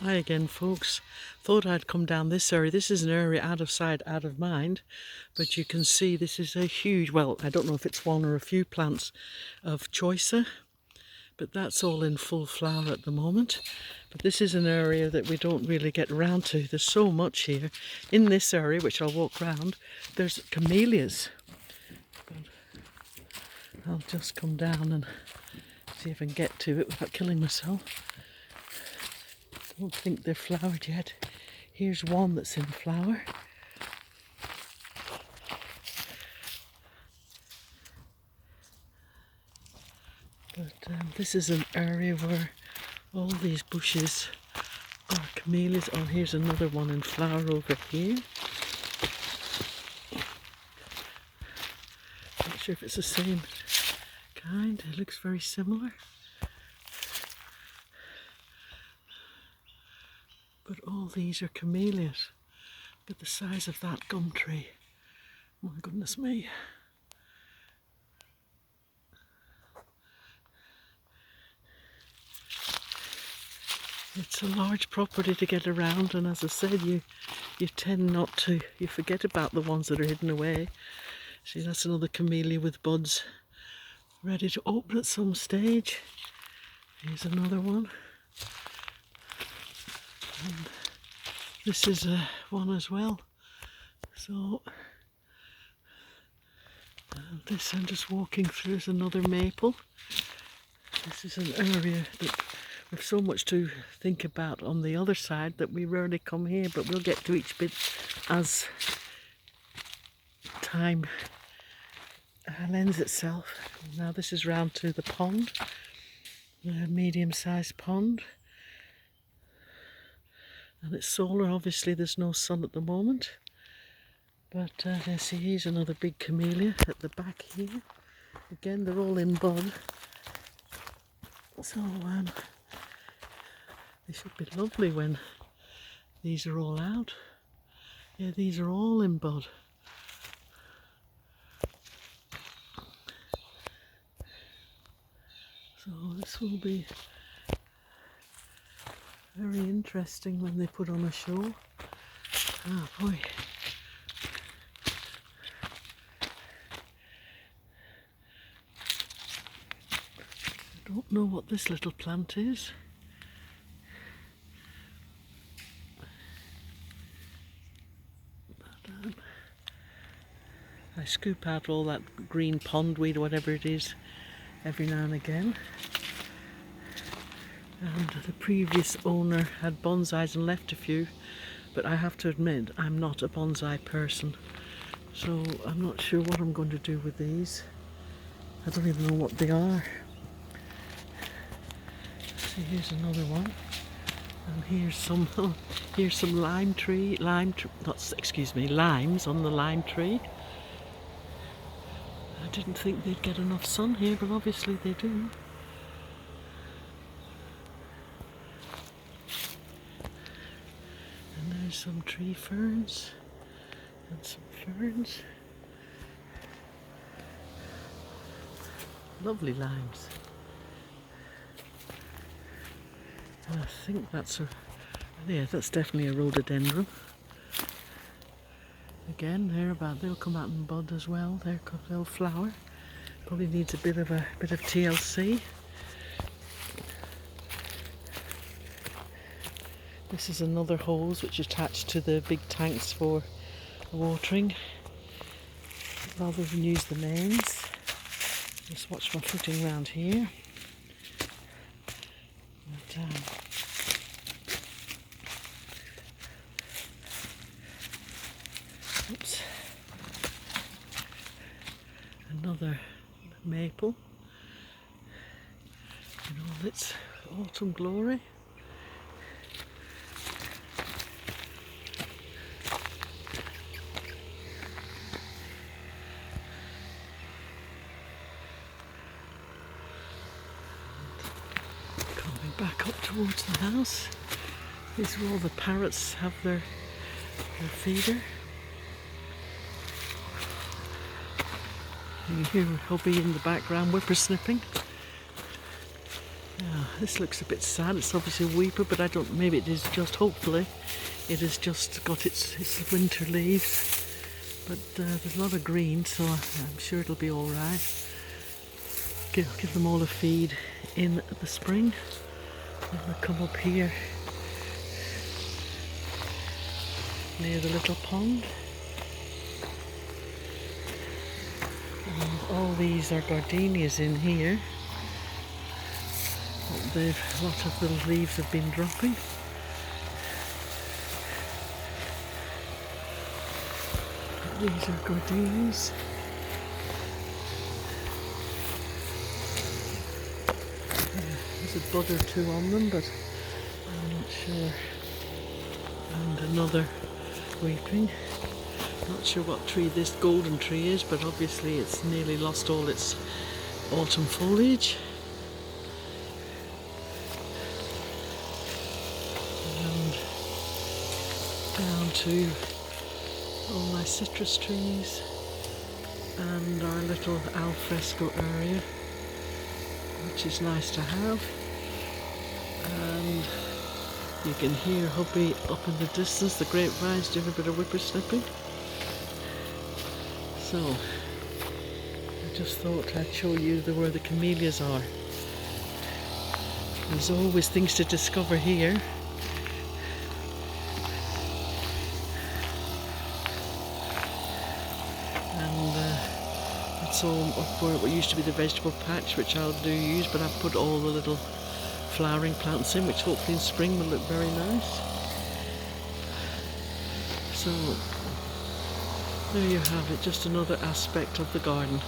Hi again, folks. Thought I'd come down this area. This is an area out of sight, out of mind, but you can see this is a huge, well, I don't know if it's one or a few plants of Choisya, but that's all in full flower at the moment. But this is an area that we don't really get around to. There's so much here. In this area, which I'll walk round, there's camellias. But I'll just come down and see if I can get to it without killing myself. I don't think they're flowered yet. Here's one that's in flower. But this is an area where all these bushes are camellias. Oh, here's another one in flower over here. Not sure if it's the same kind. It looks very similar. But all these are camellias. Look at the size of that gum tree. My goodness me. It's a large property to get around, and as I said, you tend not to, you forget about the ones that are hidden away. See, that's another camellia with buds ready to open at some stage. Here's another one. And this is one as well. So, this I'm just walking through is another maple. This is an area that we've so much to think about on the other side that we rarely come here, but we'll get to each bit as time lends itself. Now this is round to the pond, a medium-sized pond. And it's solar, obviously there's no sun at the moment. But see, here's another big camellia at the back here. Again, they're all in bud. So they should be lovely when these are all out. Yeah, these are all in bud. So this will be very interesting when they put on a show. Oh boy. I don't know what this little plant is. But, I scoop out all that green pondweed or whatever it is every now and again. And the previous owner had bonsais and left a few, but I have to admit I'm not a bonsai person, so I'm not sure what I'm going to do with these. I don't even know what they are. See, here's another one, and here's some limes on the lime tree. I didn't think they'd get enough sun here, but obviously they do. And there's some tree ferns and some ferns. Lovely limes. And I think that's that's definitely a rhododendron. Again, they'll come out in bud as well. They'll flower. Probably needs a bit of TLC. This is another hose which is attached to the big tanks for watering. Rather than use the mains. Just watch my footing around here. But, oops. Another maple in all its autumn glory. Coming back up towards the house. These are all the parrots have their feeder. You hear hubby in the background whippersnipping. Yeah, this looks a bit sad. It's obviously a weeper, but I don't, maybe it is just, hopefully, it has just got its winter leaves. But there's a lot of green, so I'm sure it'll be all right. Give them all a feed in the spring. And they'll come up here near the little pond. And all these are gardenias in here. A lot of little leaves have been dropping. These are gardenias. There's a bud or two on them, but I'm not sure. And another weeping. Not sure what tree this golden tree is, but obviously it's nearly lost all its autumn foliage. And down to all my citrus trees and our little alfresco area, which is nice to have. And you can hear hubby up in the distance, the grapevines doing a bit of whippersnipping. So I just thought I'd show you where the camellias are. There's always things to discover here. It's all up where it used to be the vegetable patch, which I'll do use, but I've put all the little flowering plants in, which hopefully in spring will look very nice. So there you have it, just another aspect of the garden.